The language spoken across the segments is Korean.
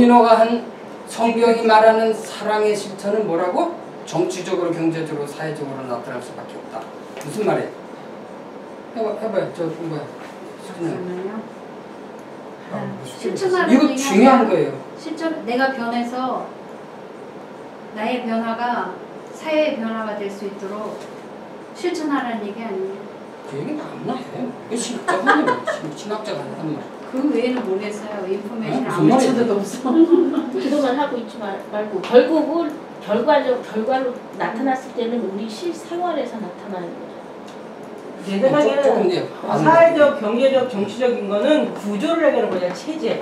민호가 한 성경이 말하는 사랑의 실천은 뭐라고? 정치적으로, 경제적으로, 사회적으로 나타날 수밖에 없다. 무슨 말이에요? 해봐요. 저 뭐야? 실천하는 이거 중요한 거예요. 실천, 내가 변해서 나의 변화가 사회의 변화가 될 수 있도록 실천하라는 얘기 아니에요? 그 얘기는 아무나 해. 이거 신학자가 하는 신학자가 하는 말. 그 외에는 모르겠어요. 인포메이션 무슨 아무 말이지? 찾아도 없어. 그동안 하고 있지 말고 결국은 결과로 나타났을 때는 우리 실생활에서 나타나는 거죠. 제 생각에는 사회적, 경제적, 정치적인 거는 구조를 얘기하는 거냐, 체제.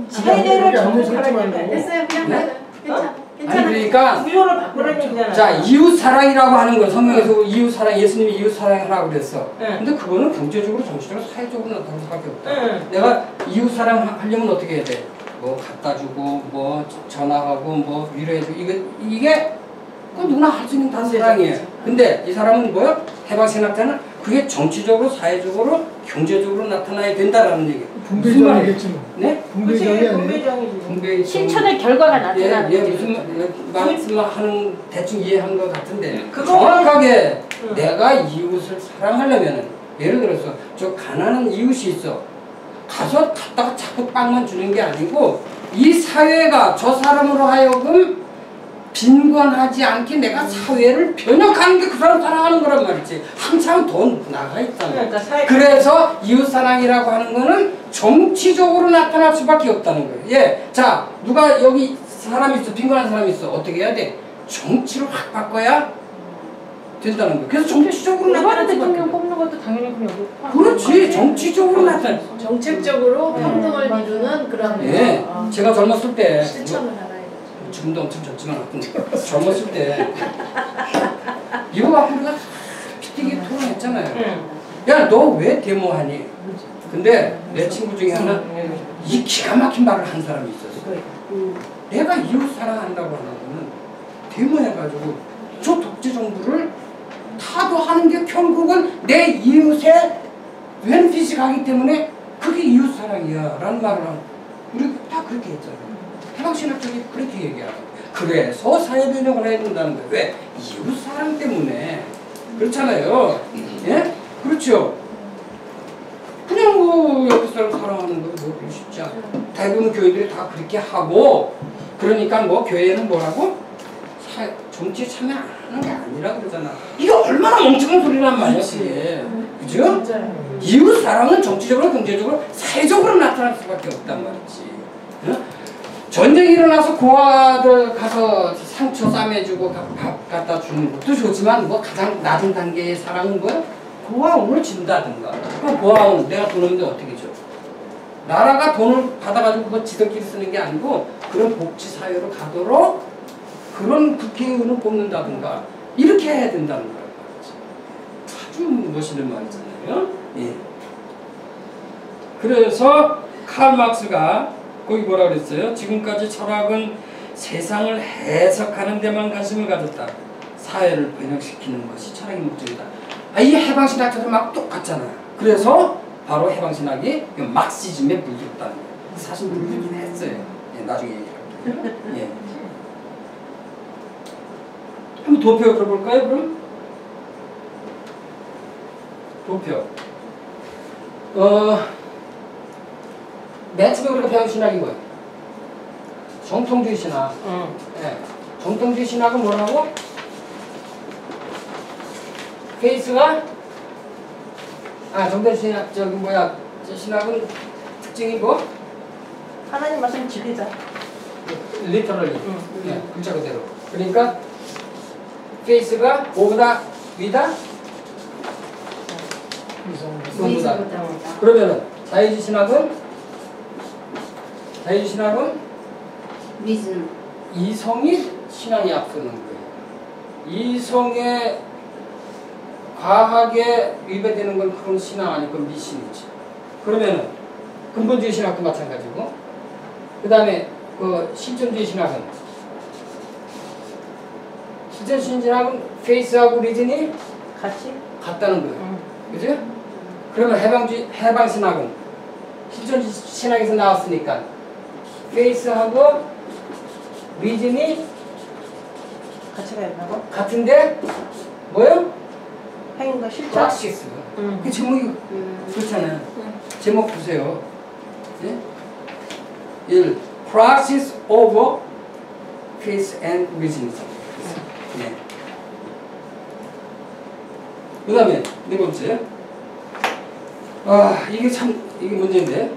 체제를 정복하라는 거예요. 됐어요. 그냥 네? 괜찮아. 아니 그러니까 구조를 바꾸라는 얘기잖아요. 자, 이웃 사랑이라고 하는 건 성경에서 이웃 사랑, 예수님이 이웃 사랑하라고 그랬어. 네. 근데 그거는 경제적으로, 정치적으로, 사회적으로 나타날 수밖에 없다. 네. 내가 이웃 사랑 하려면 어떻게 해야 돼? 뭐 갖다 주고, 뭐 전화하고, 뭐 위로해주고, 이게 그 누구나 할 수 있는 다 사랑이에요. 근데 이 사람은 뭐야? 해방신학자는 그게 정치적으로, 사회적으로, 경제적으로 나타나야 된다라는 얘기예요. 분배정이겠지 뭐. 네? 분배정이 아니에요. 분배정이지. 실천의 결과가 나타나는 예, 거죠. 무슨 말씀하는 대충 이해한 것 같은데 그거- 정확하게 내가 이웃을 사랑하려면은 예를 들어서 저 가난한 이웃이 있어. 가서 갖다가 자꾸 빵만 주는 게 아니고 이 사회가 저 사람으로 하여금 빈곤하지 않게 내가 사회를 변혁하는 게 그 사람 사랑하는 거란 말이지. 한참 더 나가 있다는 거야. 그래서 이웃사랑이라고 하는 거는 정치적으로 나타날 수밖에 없다는 거예요. 예, 자, 누가 여기 사람이 있어, 빈곤한 사람이 있어. 어떻게 해야 돼? 정치를 확 바꿔야 된다는 거예요. 그래서 정치적으로 나타날 수밖에 대통령 없다. 뽑는 것도 당연히 그냥 그렇지, 정치적으로 나타나. 정책적으로 평등을 이루는 그런 예, 제가 젊었을 때 실천을 알아야 되죠. 지금도 엄청 젊지만 젊었을 때 이거 갖고 우리가 피튀기 토론했잖아요. 야, 너 왜 데모하니? 근데 내 친구 중에 하나 이 기가 막힌 말을 한 사람이 있었어. 내가 이웃 사랑한다고 하는 거는 데모해가지고 저 독재 정부를 타도하는 게 결국은 내 이웃의 벤핏이 가기 때문에 그게 이웃 사랑이야 라는 말을 하고 우리 다 그렇게 했잖아요. 해방신학자들이 그렇게 얘기하고 그래서 사회 변혁을 해야 된다는 거예요. 왜? 이웃 사랑 때문에. 그렇잖아요. 예? 그렇죠. 그냥 뭐 옆에 사람 사랑하는 거 뭐 쉽지 않아. 대부분 교회들이 다 그렇게 하고 그러니까 뭐 교회는 뭐라고? 정치에 참여 안 하는 게 아니라 그러잖아. 이게 얼마나 멍청한 소리란 말이야 그게. 그죠? 이웃 사랑은 정치적으로, 경제적으로, 사회적으로 나타날 수밖에 없단 말이지. 어? 전쟁이 일어나서 고아들 가서 상처 싸매주고 밥 갖다 주는 것도 좋지만 뭐 가장 낮은 단계의 사랑은 뭐야? 고아원을 준다든가. 그럼 고아원 내가 돈 없는데 어떻게 줘? 나라가 돈을 받아가지고 그거 지들끼리 쓰는 게 아니고 그런 복지사회로 가도록 그런 국회의원을 뽑는다든가 이렇게 해야 된다는 거예요. 아주 멋있는 말이잖아요. 예. 그래서 칼 막스가 거기 뭐라 그랬어요? 지금까지 철학은 세상을 해석하는 데만 관심을 가졌다. 사회를 변혁시키는 것이 철학의 목적이다. 이 해방신학자들 막 똑같잖아요. 그래서 바로 해방신학이 막시즘에 물들었다는 거예요. 사실 물들긴 했어요. 예, 나중에 얘기할게요. 예. 한번 도표 들어볼까요, 그럼? 도표. 맨 처음에 우리가 배운 신학이 뭐예요? 정통주의 신학. 네. 정통주의 신학은 뭐라고? 페이스가 정통주의 신학 저기 뭐야? 저 신학은 특징이 뭐? 하나님 말씀 진리자. 리터럴리. 네, 글자 그대로. 그러니까 페이스가 뭐보다 위다? 이성보다. 그러면은 자유주의 신학은 리즌. 이성이 신앙이 앞서는 거예요. 이성에 과하게 위배되는 건 그런 신앙 아니고 미신이지. 그러면은 근본주의 신학도 마찬가지고 그 다음에 그 실존주의 신학은 페이스하고 리즌이 같이? 같다는 거예요. 그죠? 그러면 해방신학은 실천 신학에서 나왔으니까 face하고 reason이 같이 가야 된다고? 같은데 뭐요? 행위과 실천. praxis. 그 제목이 그렇잖아요. 제목 보세요. 예? 1. Praxis over faith and reasonism. 네. 그 다음에 네 번째. 이게 문제인데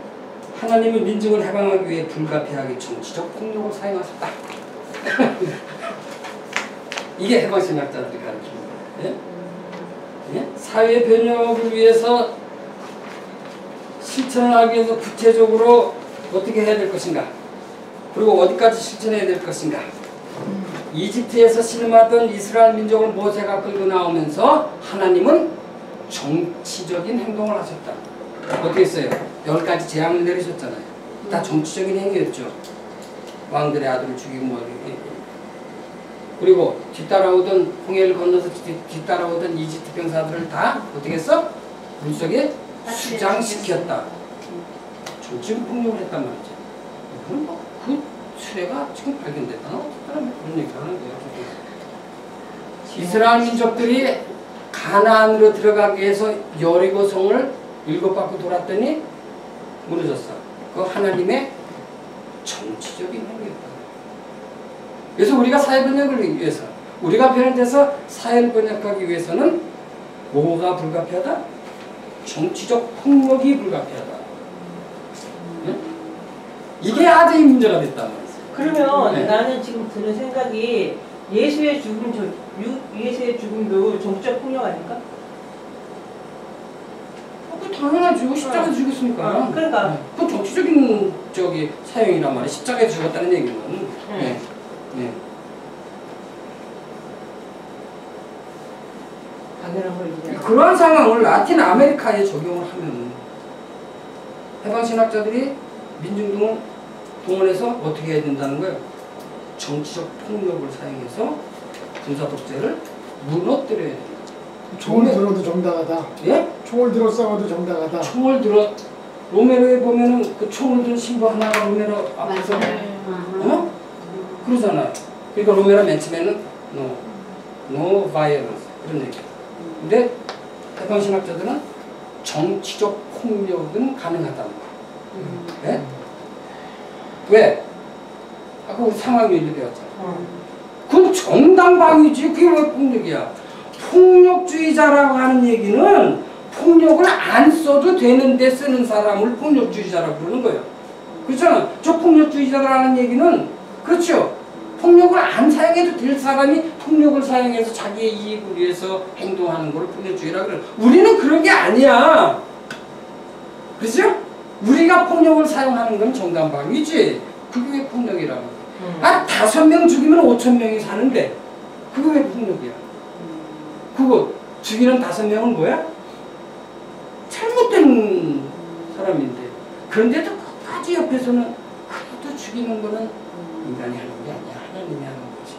하나님은 민중을 해방하기 위해 불가피하게 정치적 폭력을 사용하셨다. 이게 해방신학자들이 가르칩니다. 예? 예? 사회 변혁을 위해서 실천을 하기 위해서 구체적으로 어떻게 해야 될 것인가, 그리고 어디까지 실천해야 될 것인가. 이집트에서 신음하던 이스라엘 민족을 모세가 끌고 나오면서 하나님은 정치적인 행동을 하셨다. 어떻게 했어요? 10가지 재앙을 내리셨잖아요. 다 정치적인 행위였죠. 왕들의 아들을 죽이고 그리고 뒤따라오던 홍해를 건너서 뒤따라오던 이집트 병사들을 다 어떻게 했어? 물속에 수장시켰다. 정치적 폭력을 했단 말이죠. 그럼 그 수레가 지금 발견됐다. 그런 얘기를 하는 거예요. 이스라엘 민족들이 가나안으로 들어가기 위해서 여리고성을 7바퀴 돌았더니 무너졌어. 그 하나님의 정치적인 행위였다. 그래서 우리가 사회 번역을 위해서, 우리가 변화돼서 사회를 번역하기 위해서는 뭐가 불가피하다? 정치적 폭력이 불가피하다. 네? 이게 아주 문제가 됐단 말이에요. 그러면 네. 나는 지금 드는 생각이 예수의 죽음도 정치적 폭력 아닐까? 그 당연하죠. 십자가에 죽였으니까. 그러니까. 네. 그 정치적인 사용이란 말이에요. 십자가에 죽었다는 얘기는. 네. 네. 당연한 걸 얘기하는 그러한 상황을 라틴 아메리카에 적용을 하면 해방신학자들이 민중동을 동원해서 어떻게 해야 된다는 거예요? 정치적 폭력을 사용해서 군사 독재를 무너뜨려야 된다. 총을 들어도 정당하다. 예? 총을 들어 싸워도 정당하다. 총을 들어 로메로에 보면은 그 총을 든 신부 하나가 로메로 앞에서 어? 그러잖아요. 그러니까 로메로 맨 처음에는 no violence 그런 얘기. 근데 해방신학자들은 정치적 폭력은 가능하다는 거예요. 예? 왜? 아까 우리 상황윤리 배웠잖아. 그건 정당방위지. 그게 왜 폭력이야? 폭력주의자라고 하는 얘기는 폭력을 안 써도 되는데 쓰는 사람을 폭력주의자라고 그러는 거예요. 그렇잖아. 저 폭력주의자라는 얘기는 그렇죠. 폭력을 안 사용해도 될 사람이 폭력을 사용해서 자기의 이익을 위해서 행동하는 걸 폭력주의라고 그래요. 우리는 그런 게 아니야. 그렇죠? 우리가 폭력을 사용하는 건 정당방위지. 그게 왜 폭력이라고. 5명 죽이면 5,000명이 사는데 그거 왜 폭력이야? 그거 죽이는 5명은 뭐야? 잘못된 사람인데. 그런데도 끝까지 옆에서는 그래도 죽이는 거는 인간이 하는 게 아니야. 하나님이 하는 거지.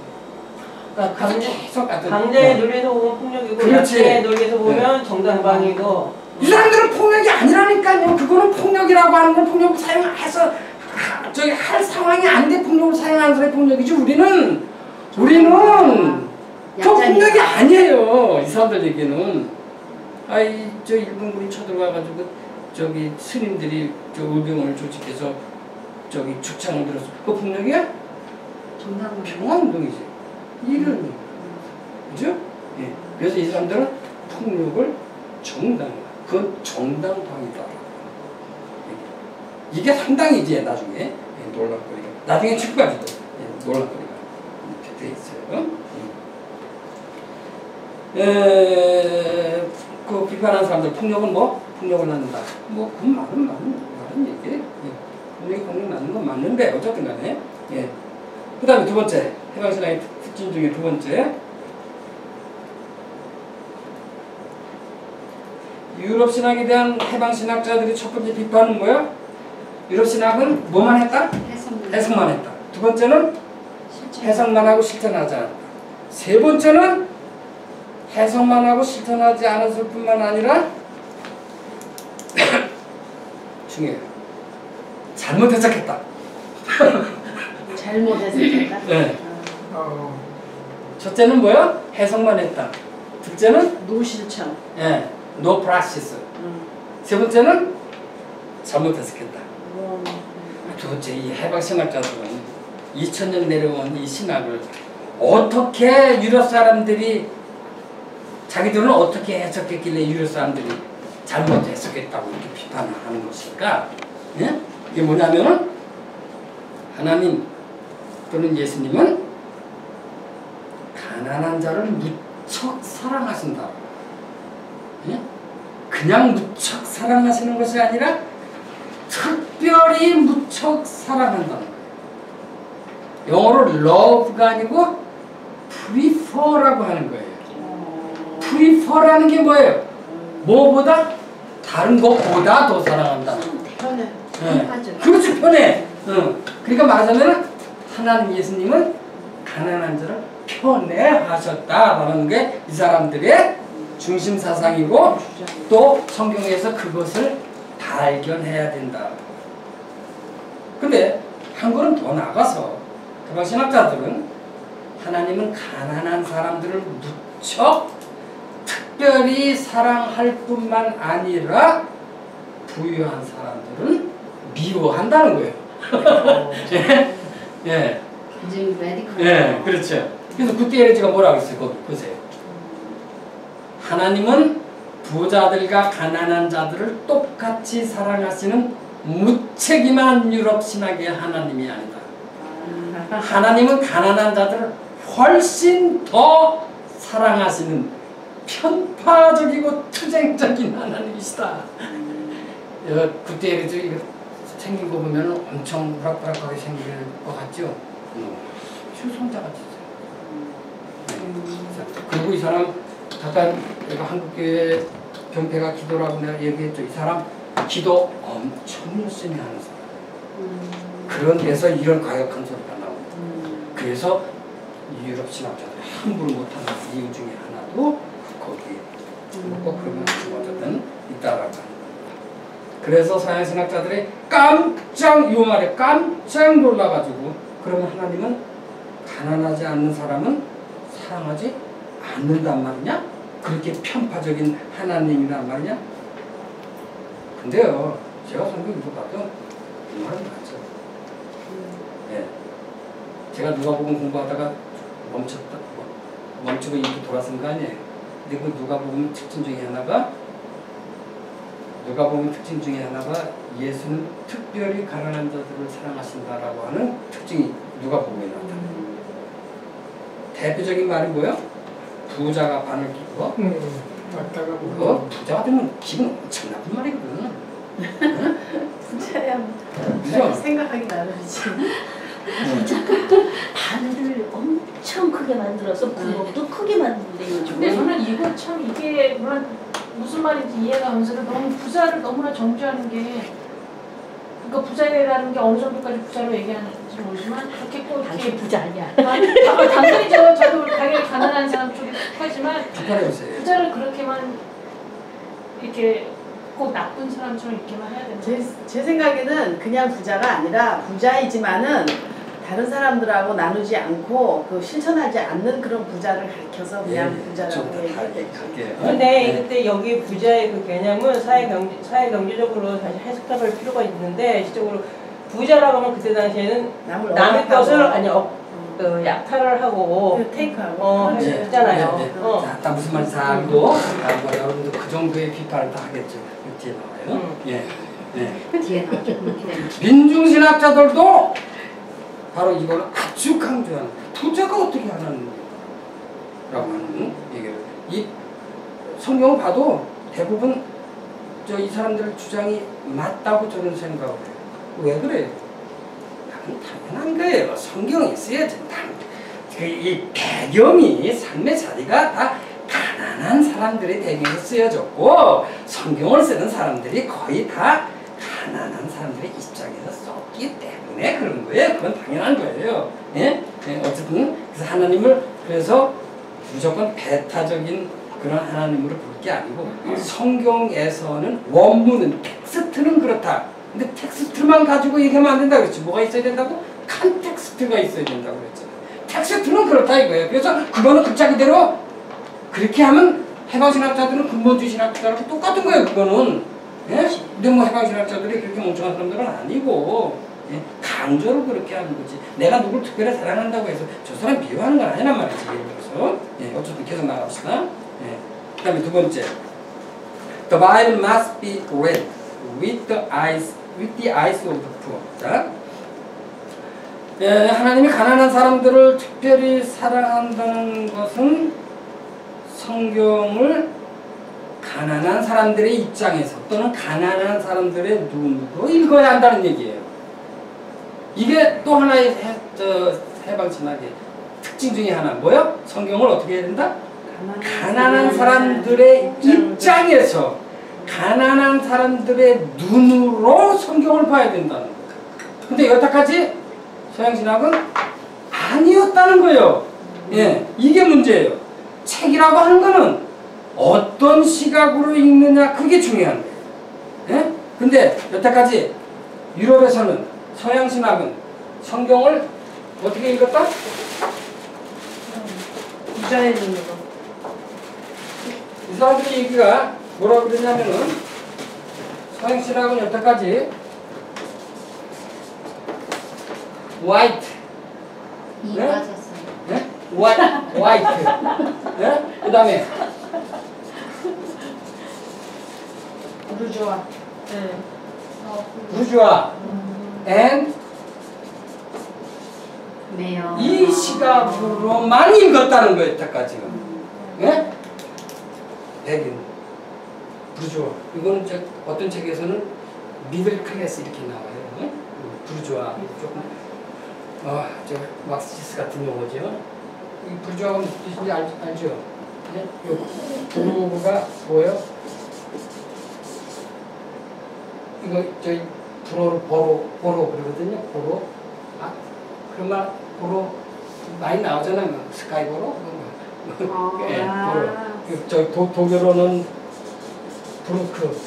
그러니까 강제의 논리에서 보면 폭력이고 약자의 논리에서 보면 정당방위고. 이 사람들은 폭력이 아니라니까요. 그거는 폭력이라고 하는 건 폭력을 사용해서 할 상황이 안 돼 폭력을 사용하는 사람이 폭력이지. 우리는 저 폭력이 아니에요. 이 사람들 얘기는. 저 일본군이 쳐들어와가지고 스님들이 의병을 조직해서 죽창을 들었어. 그거 폭력이야? 평화운동이지. 이런 그죠? 예. 그래서 이 사람들은 폭력을 그건 정당방위다. 이게 상당히 이제 나중에 논란거리가, 나중에 지금까지도 논란거리가 이렇게 돼 있어요. 그 비판하는 사람들 폭력은 폭력을 낳는다. 그건 말은 얘기예요. 폭력이 낳는 건 맞는데 어쨌든 간에. 예. 그 다음에 두 번째, 해방신학의 특징 중에 두 번째, 유럽 신학에 대한 해방신학자들이 첫 번째 비판은 뭐야? 유럽 신학은 뭐만 했다? 해석만 했다. 두 번째는 해석만 하고 실천하지 않았다. 세 번째는 해석만 하고 실천하지 않았을 뿐만 아니라 중요해요. 잘못 해석했다. 잘못 해석했다. 네. 어, 첫째는 뭐야? 해석만 했다. 둘째는 노실천. 예, no practice. 세 번째는 잘못 해석했다. 도대체 이 해방신학자들은 2000년 내려온 이 신학을 어떻게 유럽 사람들이 자기들은 어떻게 해석했길래 유럽 사람들이 잘못 해석했다고 이렇게 비판하는 것일까? 예? 이게 뭐냐면은 하나님 또는 예수님은 가난한 자를 무척 사랑하신다. 예? 그냥 무척 사랑하시는 것이 아니라 특별히 무척 사랑한다는 거예요. 영어로 love가 아니고 prefer라고 하는 거예요. prefer라는 게 뭐예요? 뭐보다? 다른 것보다 더 사랑한다. 편해. 네. 그렇지, 편해. 그러니까 말하자면 하나님 예수님은 가난한 자를 편애하셨다라는 게 이 사람들의 중심 사상이고 또 성경에서 그것을 발견해야 된다. 근데 한 걸음 더 나가서 개방신학자들은 하나님은 가난한 사람들을 무척 특별히 사랑할 뿐만 아니라 부유한 사람들은 미워한다는 거예요. 예? 예. 굉장히 메디컬. 예, 그렇죠. 그래서 구테레지가 뭐라고 했어요? 거기 보세요. 하나님은 부자들과 가난한 자들을 똑같이 사랑하시는 무책임한 유럽 신학의 하나님이 아니다. 하나님은 가난한 자들을 훨씬 더 사랑하시는 편파적이고 투쟁적인 하나님이시다. 구테레지 이거 생긴 거 보면 엄청 우락부락하게 생긴 것 같죠? 추송자같이 그리고 이 사람 잠깐 내가 한국교회 병폐가 기도라고 내가 얘기했죠. 이 사람 기도 엄청 열심히 하는 사람. 그런 데서 이런 과격한 소리가 나옵니다. 그래서 유럽 신학자들이 함부로 못하는 이유 중에 하나도 거기에 꼭 그러면 어쨌든 있다라고 합니다. 그래서 서양 신학자들이 요 말에 깜짝 놀라가지고 그러면 하나님은 가난하지 않는 사람은 사랑하지 않는단 말이냐? 그렇게 편파적인 하나님이란 말이냐? 근데요, 제가 성경 읽어봐도 이 말은 맞죠. 예. 제가 누가복음 공부하다가 멈추고 이렇게 돌아선 거 아니에요. 근데 그 누가복음 특징 중에 하나가 예수는 특별히 가난한 자들을 사랑하신다라고 하는 특징이 누가복음에 나타나요. 대표적인 말이 뭐예요? 부자가 반을 끼고 맞다가 그거 부자가 되면 기분 엄청 나쁜 말이거든. 부자야. 그죠? 생각하기 나름이지. 바늘을 엄청 크게 만들어서 구멍도 크게 만든대요. 근데 저는 이거 참 이게 무슨 말인지 이해가 안 가서 너무 부자를 너무나 정죄하는 게 그러니까 부자라는 게 어느 정도까지 부자로 얘기하는지 모르지만 그렇게 꼭 이렇게 당신 부자 아니야. 당연히죠. 저도 당연히 가난한 사람 쪽에 속하지만 비판해보세요. 부자를 그렇게만 이렇게 꼭 나쁜 사람처럼 이렇게만 해야 되나? 제 생각에는 그냥 부자가 아니라 부자이지만은 다른 사람들하고 나누지 않고 그 실천하지 않는 그런 부자를 가리켜서 그냥 부자라고 얘기했겠지. 근데 그때 여기 부자의 그 개념은 사회경제적으로 다시 해석해볼 필요가 있는데 실적으로 부자라고 하면 그때 당시에는 남의 것을 그 약탈을 하고 테이크하고 했잖아요. 다 무슨 말인지 다 알고 여러분도 그 정도의 비판을 다 하겠죠. 뒤에 나와요. 뒤에 나오죠. 민중신학자들도 바로 이걸 아주 강조하는 부자가 어떻게 하는 라고 하는 얘기를 이 성경을 봐도 대부분 이 사람들 주장이 맞다고 저는 생각을 해요. 왜 그래요? 당연한 거예요. 성경이 쓰여진 이 배경이 삶의 자리가 다 가난한 사람들의 대명에서 쓰여졌고 성경을 쓰는 사람들이 거의 다 가난한 사람들의 입장에서 썼기 때문에 그런 거예요. 그건 당연한 거예요. 예? 어쨌든 그래서 하나님을 그래서 무조건 배타적인 그런 하나님으로 볼 게 아니고 성경에서는 원문은 텍스트는 그렇다. 근데 텍스트만 가지고 얘기하면 안 된다고 그랬지. 뭐가 있어야 된다고? 컨텍스트가 있어야 된다고 그랬잖아요. 텍스트는 그렇다 이거예요. 그래서 그거는 글자 그대로 그렇게 하면 해방신학자들은 근본주의 신학자랑 똑같은 거예요. 그거는. 예? 근데 뭐 해방신학자들이 그렇게 멍청한 사람들은 아니고 예? 강조를 그렇게 하는 거지. 내가 누굴 특별히 사랑한다고 해서 저 사람 비유하는 건 아니란 말이지. 예를 들어서 예, 어쨌든 계속 나갑시다. 예. 그 다음에 두 번째, The Bible must be read with the eyes of the poor. 자, 예, 하나님이 가난한 사람들을 특별히 사랑한다는 것은 성경을 가난한 사람들의 입장에서 또는 가난한 사람들의 눈으로 읽어야 한다는 얘기예요. 이게 또 하나의 해방신학의 특징 중에 하나 뭐요? 성경을 어떻게 해야 된다? 가난한 사람들의 입장에서 가난한 사람들의 눈으로 성경을 봐야 된다는 거예요. 근데 여태까지 서양신학은 아니었다는 거예요. 예, 이게 문제예요. 책이라고 하는 거는 어떤 시각으로 읽느냐 그게 중요한 거예요. 예? 근데 여태까지 유럽에서는 서양신학은 성경을 어떻게 읽었다? 부자의 눈으로. 이 사람들의 얘기가 뭐라 그러냐면은 서양신학은 여태까지 white 이 네? 맞았어요. 네? white 네? 그 다음에 부르주아. 네. 부르주아 and 매요. 이 시각으로만 읽었다는 거예요. 여태까지는. 예? 백인 부르주아 이거는 저 어떤 책에서는 미들 클래스 이렇게 나와요. 예? 부르주아 조금 저 막시스 같은 용어죠. 이 부르주아가 무슨 뜻인지 알죠? 예? 요 부르가 뭐예요? 이거 저희 불어로 보로 그러거든요. 보로. 아 그런 말 보로 많이 나오잖아요. 스카이보로. 예, 보로. 저 독일어는 브루크,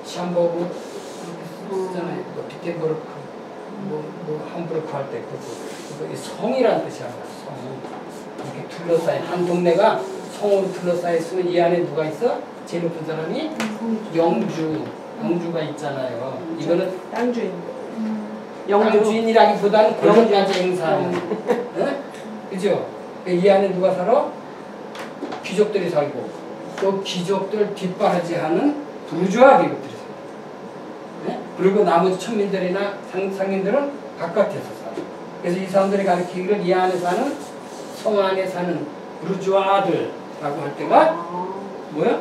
샴버그 이렇게 쓰잖아요. 비테버르크, 뭐 함부르크 할 때 그거 성이라는 뜻이야. 성. 이렇게 둘러싸인 한 동네가 성으로 둘러싸여 있으면 이 안에 누가 있어? 제일 높은 사람이 영주가 있잖아요. 이거는 땅 주인. 영주인이라기보다는 권력자재 행사하는. 그죠? 이 안에 누가 살아? 귀족들이 살고 또 귀족들 뒷바라지하는 부르주아 계급들이 살고. 네? 그리고 나머지 천민들이나 상민들은 바깥에서 살아. 그래서 이 사람들이 가르치기를 이 안에 사는 성 안에 사는 부르주아들라고 할 때가 뭐야?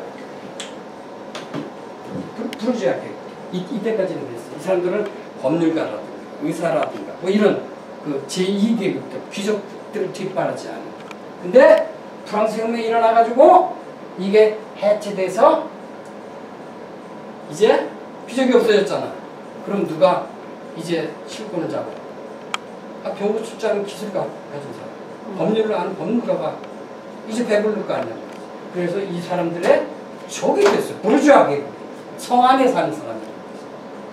부르주아 계급. 이때까지는 그랬어요. 이 사람들은 법률가라든가 의사라든가 뭐 이런 그 제2계급들 귀족들을 뒷바라지하는. 근데 프랑스 혁명이 일어나가지고 이게 해체돼서 이제 귀족이 없어졌잖아. 그럼 누가 이제 실권을 잡아? 병부 출자는 기술가 가진 사람, 법률을 아는 법률가가 이제 배부를 거 아니야. 그래서 이 사람들의 적이 됐어요. 부르주아 계급, 성 안에 사는 사람들.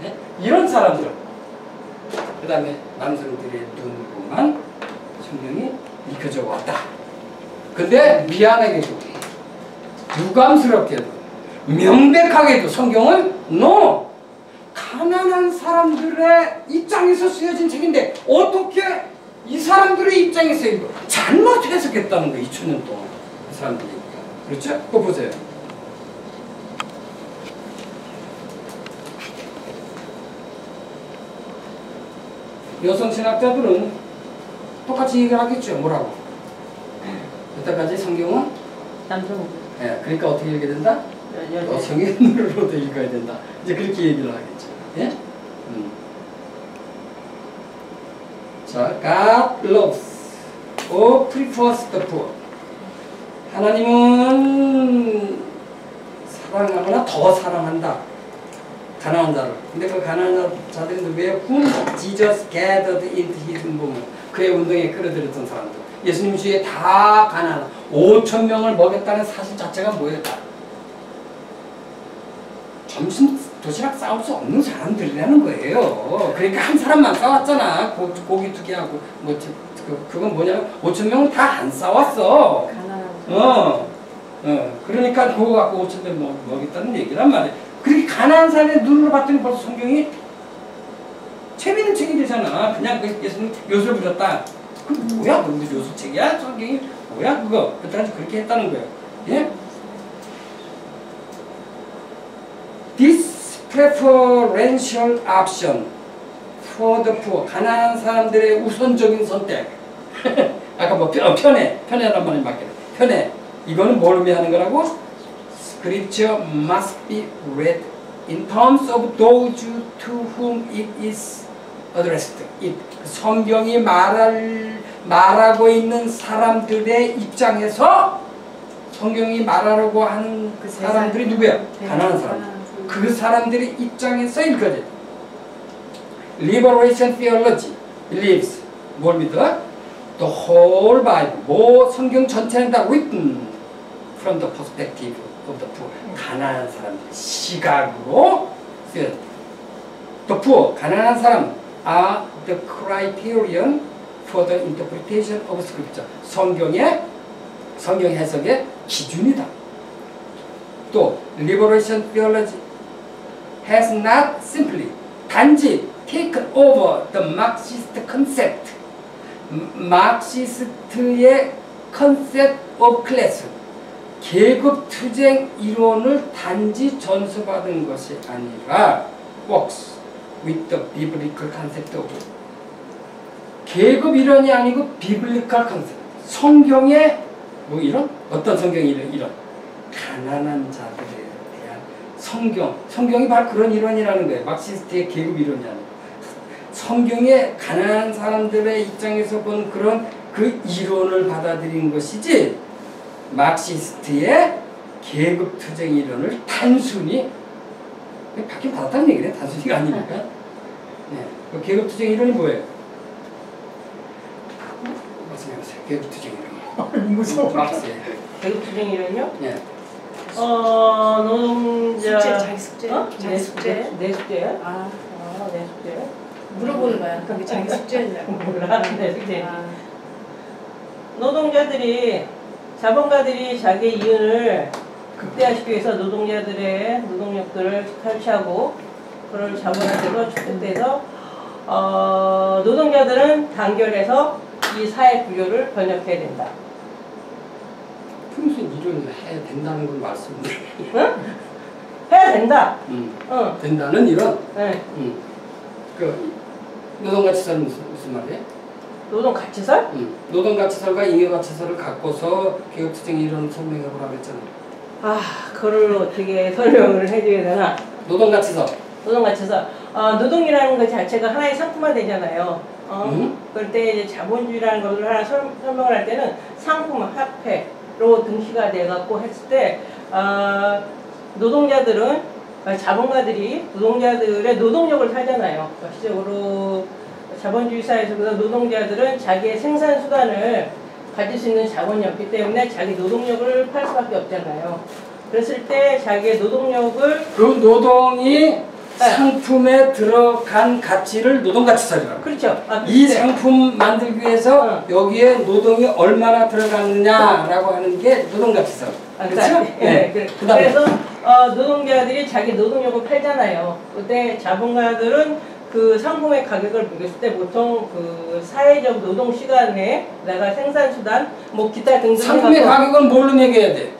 네? 이런 사람들. 그 다음에 남성들의 눈으로만 성경이 읽혀져 왔다. 근데 미안하게도 유감스럽게도 명백하게도 성경은 가난한 사람들의 입장에서 쓰여진 책인데 어떻게 이 사람들의 입장에서 이거 잘못 해석했다는 거예요. 2000년 동안 이 사람들이. 그렇죠? 그거 보세요. 여성 신학자들은 똑같이 얘기를 하겠죠. 뭐라고? 여태까지 성경은 남성. 예, 그러니까 어떻게 읽어야 된다? 여성의 눈으로도 읽어야 된다. 이제 그렇게 얘기를 하겠죠. 예? 자, God loves or prefers the poor. 하나님은 사랑하거나 더 사랑한다. 가난한 자를. 근데 그 가난한 자들이 누구예요? Whom Jesus gathered into his movement. 그의 운동에 끌어들였던 사람들. 예수님 주위에 다 가난한 5,000명을 먹였다는 사실 자체가 뭐예요? 다 점심 도시락 싸울 수 없는 사람들이라는 거예요. 그러니까 한 사람만 싸웠잖아. 고기 2개하고 뭐 그건 뭐냐면 5천 명은 다 안 싸웠어. 그러니까 그거 갖고 5천 명 먹겠다는 얘기란 말이야. 그렇게 가난한 사람의 눈으로 봤더니 벌써 성경이 재미있는 책이 되잖아. 그냥 예수님 요술 부렸다. 그 뭐야? 그럼 요술책이야? 성경이 뭐야? 그거 그때까지 그렇게 했다는 거예요. 예? This preferential option for the poor. 가난한 사람들의 우선적인 선택. 아까 뭐 편애란 말이 맞겠네. 편애. 이거는 뭘 의미하는 거라고? Scripture must be read in terms of those to whom it is addressed. 성경이 말하고 있는 사람들의 입장에서 성경이 말하려고 하는 그 사람들이 누구야? 가난한 사람. 그 사람들의 입장에서 읽어야 Liberation theology believes 뭘 믿어? The whole Bible, 성경 전체는 다 written from the perspective of the poor. 가난한 사람들 시각으로 쓰여져. The poor, 가난한 사람 are the criterion for the interpretation of Scripture. 성경 해석의 기준이다. 또 Liberation theology has not simply 단지 taken over the Marxist concept. 마르크시스트의 concept of class. 계급투쟁 이론을 단지 전수받은 것이 아니라 works with the biblical concept of 계급 이론이 아니고 biblical concept. 성경의 뭐 이론? 어떤 성경의 이론? 가난한 자들에 대한 성경이 바로 그런 이론이라는 거예요. 마르크시스트의 계급 이론이 아니고 성경의 가난한 사람들의 입장에서 본 그런 그 이론을 받아들인 것이지 마르크시스트의 계급투쟁 이론을 단순히 받긴 받았다는 얘기네. 단순히가 아니니까. 네. 그 계급투쟁 이론이 뭐예요? 말씀해보세요. 계급투쟁 이론. 무서워. 마르크스의 계급투쟁 이론이요? 네. 노동자 숙제, 자기 숙제? 자기 숙제? 내 숙제야? 내 숙제야? 물어보는 거야. 그게 자기 숙제냐고. 몰라. 내 숙제. 아. 노동자들이 자본가들이 자기 이윤을 극대화시키기 위해서 노동자들의 노동력들을 탈취하고 그걸 자본한테로 축적돼서 노동자들은 단결해서 이 사회 구조를 번역해야 된다. 무슨 이론을 해야 된다는 걸 말씀드려요. 응? 해야 된다. 된다는 이론. 네. 그 노동가치설은 무슨 말이에요? 노동가치설? 노동가치설과 잉여가치설을 갖고서 계급투쟁 이론 설명해보라고 했잖아요. 그걸 어떻게 설명을 해줘야 되나? 노동가치설. 노동이라는 것 자체가 하나의 상품화 되잖아요. 그럴 때 이제 자본주의라는 것을 하나 설명을 할 때는 상품, 화폐로 등시가 돼갖고 했을 때, 자본가들이 노동자들의 노동력을 살잖아요. 실질적으로 자본주의 사회에서 노동자들은 자기의 생산 수단을 가질 수 있는 자본이었기 때문에 자기 노동력을 팔 수밖에 없잖아요. 그랬을 때 자기의 노동력을 그 노동이 상품에 들어간 가치를 노동가치설이라고. 그렇죠. 이 상품 만들기 위해서 여기에 노동이 얼마나 들어갔느냐라고 하는 게 노동가치설. 그렇죠? 네. 그래서 노동자들이 자기 노동력을 팔잖아요. 그때 자본가들은 그 상품의 가격을 매겼을 때 보통 그 사회적 노동 시간에 내가 생산 수단 뭐 기타 등등 상품의 가격은 뭘로 매겨야 돼?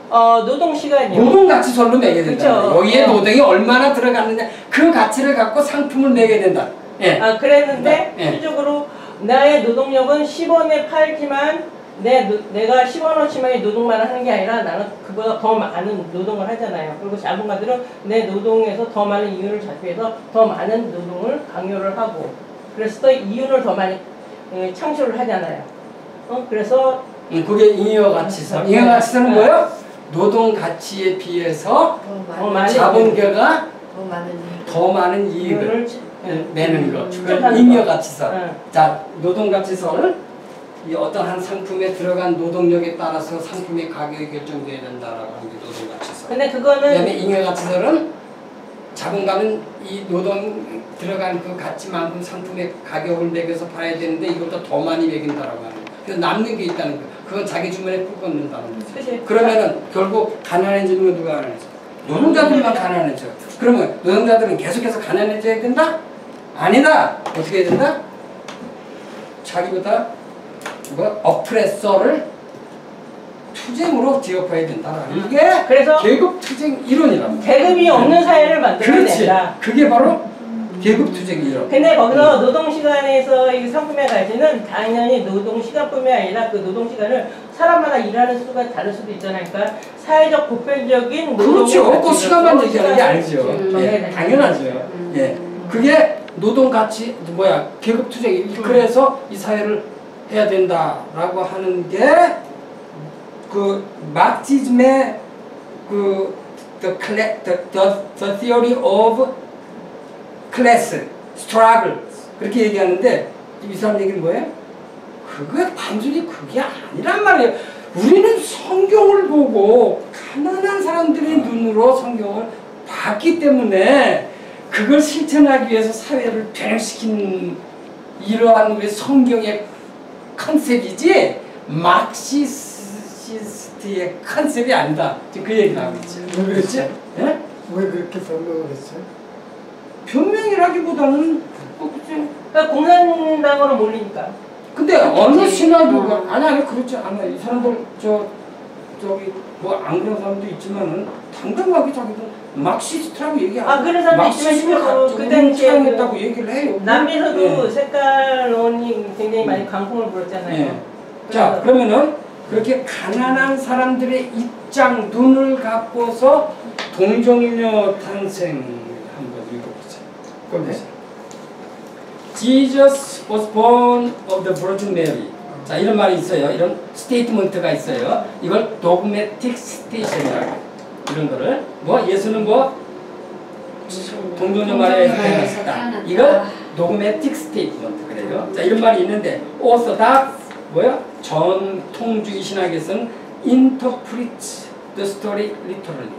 노동 시간이요. 노동 가치설로 매겨야 된다. 그렇죠. 여기에 노동이 얼마나 들어갔느냐 그 가치를 갖고 상품을 매겨야 된다. 예. 그랬는데 예. 실질적으로 나의 노동력은 10원에 팔지만 내가 10원어치만의 노동만 하는 게 아니라 나는 그보다 더 많은 노동을 하잖아요. 그리고 자본가들은 내 노동에서 더 많은 이윤을 잡기위해서 더 많은 노동을 강요를 하고 그래서 또 이윤을 더 많이 창출을 하잖아요. 그래서 그게 잉여가치설. 잉여가치설은 뭐예요? 노동 가치에 비해서 자본가가 더 많은 이익을 내는 것. 그걸 잉여가치설. 자, 노동가치설. 이 어떤 한 상품에 들어간 노동력에 따라서 상품의 가격이 결정돼야 된다라고 하는 게 노동가치설. 근데 그거는 그다음에 잉여가치설은 자본가는 이 노동 들어간 그 가치만큼 상품의 가격을 매겨서 팔아야 되는데 이것보다 더 많이 매긴다라고 하는 거예요. 그래서 남는 게 있다는 거예요. 그건 자기 주머니에 꿀 꽂는다는 거죠. 그러면은 결국 가난해지는 건 누가 가난해져? 노동자들만 가난해져. 그러면 노동자들은 계속해서 가난해져야 된다? 아니다. 어떻게 해야 된다? 자기보다 어프레서를 투쟁으로 지역화해야 된다라는 게 그래서 계급 투쟁 이론이랍니다. 계급이 없는 사회를 만들어야 그렇지. 된다. 그게 바로 계급 투쟁 이론. 근데 거기서 노동시간에서 이 상품의 가치는 당연히 노동시간뿐만 아니라 그 노동시간을 사람마다 일하는 수가 다를 수도 있잖아요. 그러니까 사회적 보편적인 그렇죠. 그 시간만 얘기하는 게 아니죠. 예, 네. 당연하죠. 예, 그게 노동 가치 계급 투쟁. 그래서 이 사회를 해야 된다라고 하는 게 그 마르크시즘의 그 the theory of class struggle 그렇게 얘기하는데 이 사람 얘기는 뭐예요? 그게 단순히 그게 아니란 말이에요. 우리는 성경을 보고 가난한 사람들의 눈으로 성경을 봤기 때문에 그걸 실천하기 위해서 사회를 변형시킨 이러한 우리 성경의 컨셉이지 마르크시스트의 컨셉이 아니다. 지금 그 얘기를 하고 있죠. 왜 그랬지? 예? 왜 그렇게 변명을 했어요? 변명이라기보다는 그러니까 공산당으로 몰리니까. 근데 어느 신화도가 아니 그렇지 않아. 이 사람들 저기 뭐 안 그런 사람도 있지만은 당당하게 자기도 마르크시스트라고 얘기하고 그런 사람도 있지만 그때는 사용했다고 얘기를 해요. 남미에서도 예. 색깔론이 굉장히 많이 강풍을 불었잖아요. 예. 자 그러면은 그렇게 가난한 사람들의 입장 눈을 갖고서 동정녀 탄생 한번 읽어보자. 거기서 Jesus was born of the Virgin Mary. 자 이런 말이 있어요. 이런 스테이트먼트가 있어요. 이걸 도그매틱 스테이션이라고 이런 거를 예수는 동정녀 말에 태어났다. 이걸 도그매틱 스테이트먼트 그래요. 자 이런 말이 있는데 오소닥스 전통주의 신학에서는 interprets the story literally.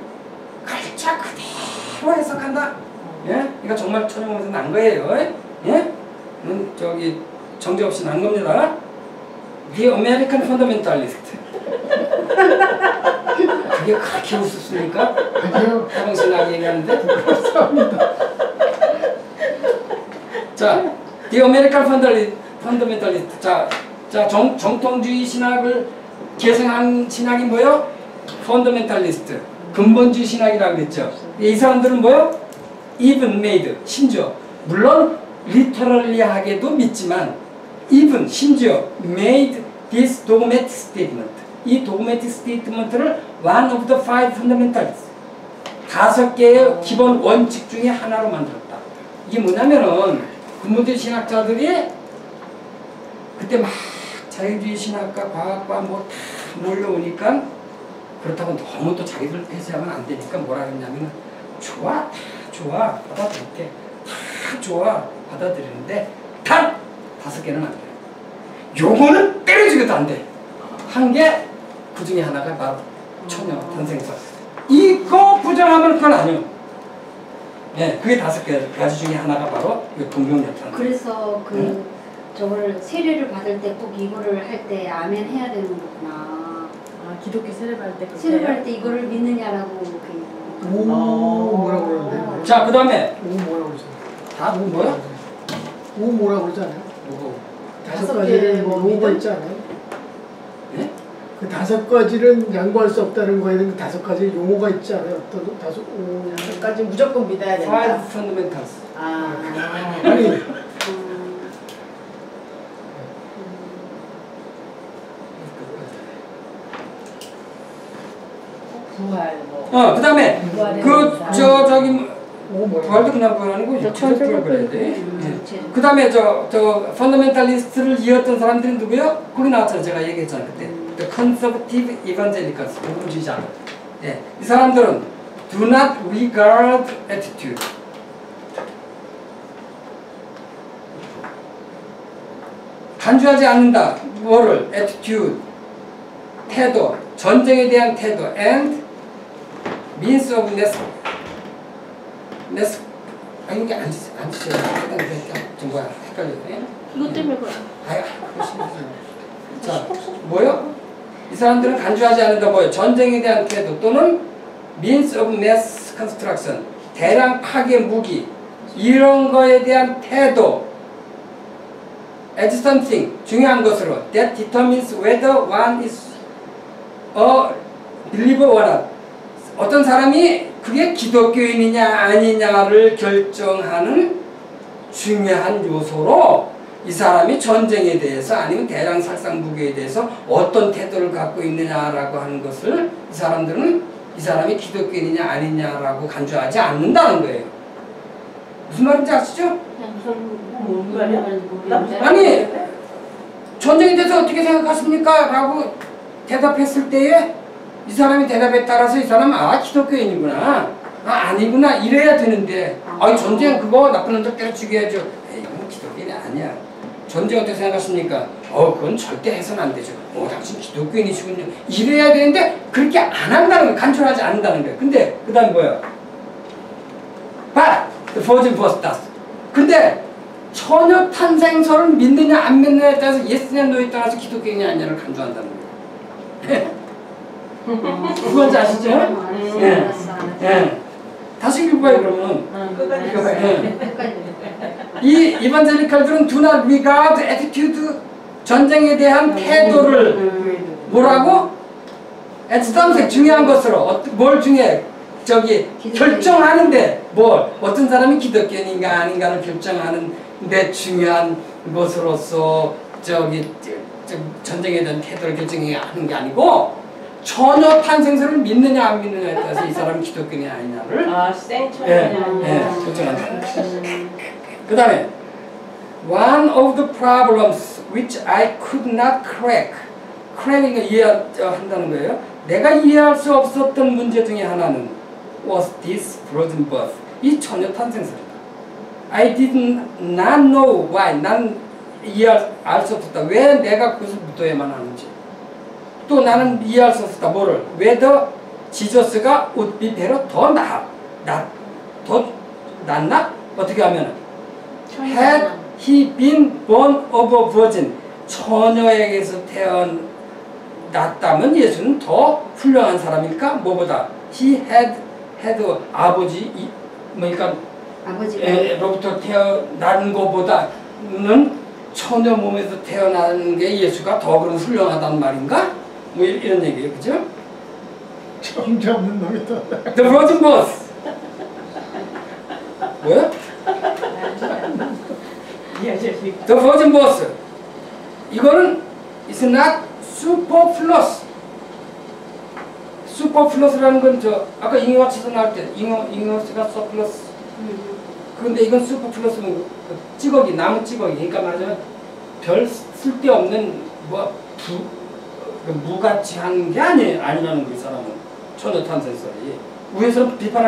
글자 그대로 해석한다. 예? 이거 정말 천연에서 난 거예요. 예? 저기 정제 없이 난 겁니다. The American Fundamentalist. 그게 그렇게 웃었습니까? 아니요. 해방신학 얘기하는데? 감사합니다. 자, The American Fundamentalist. 자, 정통주의 신학을 계승한 신학이 뭐요? Fundamentalist. 근본주의 신학이라고 그랬죠. 이 사람들은 뭐요? Even made. 심지어. 물론 리터럴리하게도 믿지만 even 심지어 made this dogmatic statement. 이 dogmatic statement를 one of the five fundamentals. 5개의 기본 원칙 중에 하나로 만들었다. 이게 뭐냐면은 근본주의 신학자들이 그때 막 자유주의 신학과 과학과 뭐 다 몰려오니까 그렇다고 너무 또 자기들 폐쇄하면 안 되니까 뭐라 했냐면은 좋아 받아들일게 다 좋아 받아들이는데 단 5개는 안 돼. 요거는 때려주기도 안 돼. 한 게 그 중에 하나가 바로 처녀 탄생설. 이거 부정하면 그건 아니요. 예, 그게 5개 가지 중에 하나가 바로 동정녀 탄생. 그래서 저걸 세례를 받을 때 꼭 이거를 할 때 아멘 해야 되는 거구나. 기독교 세례받을 때 세례 받을 때 이거를 믿느냐라고 오 뭐라고 그러는데? 자, 그 다음에 오 뭐라고 그러죠? 다 뭐야? 오 뭐라고 그러지 않아요? 뭐고? 5가지는 용어가 있지 않아요? 예? 그 5가지는 양보할 수 없다는 거에는 5가지 용어가 있지 않아요? 어떤 5가지 무조건 믿어야 된다. Five fundamentals. 아니 부활 뭐. 그 다음에 저기 오 뭐라고 부활도 그냥 부활하는 거 육체적 부활해야 돼. 육체적. 그 다음에 저 펀더멘탈리스트를 이었던 사람들이 누구요? 거기 나왔잖아요. 제가 얘기했잖아요. 그때 The Conservative Evangelicals, 복음주의자. 예, 이 사람들은 Do not regard attitude. 간주하지 않는다. 뭐를? attitude. 태도. 전쟁에 대한 태도. and means of 네스 아니 이게 안 지세요. 좀 뭐야 헷갈리네. 이것 때문에 그래. 아야 자 뭐요? 이 사람들은 간주하지 않는다 뭐요? 전쟁에 대한 태도 또는 means of mass construction 대량 파괴 무기 이런 거에 대한 태도 as something 중요한 것으로 that determines whether one is a believer or not 어떤 사람이 그게 기독교인이냐 아니냐를 결정하는 중요한 요소로 이 사람이 전쟁에 대해서 아니면 대량 살상 무기에 대해서 어떤 태도를 갖고 있느냐라고 하는 것을 이 사람들은 이 사람이 기독교인이냐 아니냐라고 간주하지 않는다는 거예요. 무슨 말인지 아시죠? 무슨 말이야? 아니 전쟁에 대해서 어떻게 생각하십니까? 라고 대답했을 때에 이 사람이 대답에 따라서 이 사람은 아 기독교인이구나 아 아니구나 이래야 되는데 아 전쟁 그거 나쁜 놈들 때려 죽여야죠. 에이 이건 기독교인이 아니야. 전쟁 어떻게 생각하십니까? 그건 절대 해서는 안 되죠. 당신 기독교인이시군요. 이래야 되는데 그렇게 안 한다는 거예요. 간절하지 않는다는 거예요. 근데 그 다음 뭐예요? But the virgin birth does. 근데 처녀 탄생설을 믿느냐 안 믿느냐에 따라서 예스냐 노에 따라서 기독교인이 아니냐를 간주한다는 거예요. 그건지 아시죠? 예. 다시 읽어봐요 그러면. 끝까지 읽어봐요. 예. 이 이반젤리칼들은 do not regard attitude 전쟁에 대한 태도를 뭐라고? as something 중요한 것으로 뭘 중요해? 저기 결정하는데 뭘 어떤 사람이 기독교인인가 아닌가를 결정하는 데 중요한 것으로서 저기 전쟁에 대한 태도를 결정하는 게 아니고 처녀 탄생설을 믿느냐 안 믿느냐에 따라서 이 사람이 기독교인이 아니냐를 생처녀냐 결정한다. 그 다음에 one of the problems which I could not crack crack이니까 이해한다는 거예요. 내가 이해할 수 없었던 문제 중에 하나는 was this virgin birth 이 처녀 탄생설이다. I did not know why 난 이해할 수 없었다. 왜 내가 그것을 묻어야만 하는지 또 나는 이해할 수 없었다. 뭐를? whether 지저스가 would be better 더 낫나? 어떻게 하면은 had he been born of a virgin 처녀에게서 태어났다면 예수는 더 훌륭한 사람일까? 뭐보다 he had 아버지 그러니까 로부터 태어난 것보다는 처녀 몸에서 태어나는 게 예수가 더 그런 훌륭하단 말인가? 뭐 이런 얘기예요, 그죠? 정자 없는 놈이다. The virgin birth 뭐야? The virgin birth 이거는 is not superfluous. superfluous라는 건 저 아까 잉여와치에서 나올 때 잉여와치가 surplus. 근데 이건 superfluous는 찌꺼기 나무 찌꺼기. 그러니까 말하자면 별 쓸데없는 뭐 무가치한 게 아니라는 거 이 사람은 처녀 탄생설이 위에서 비판할.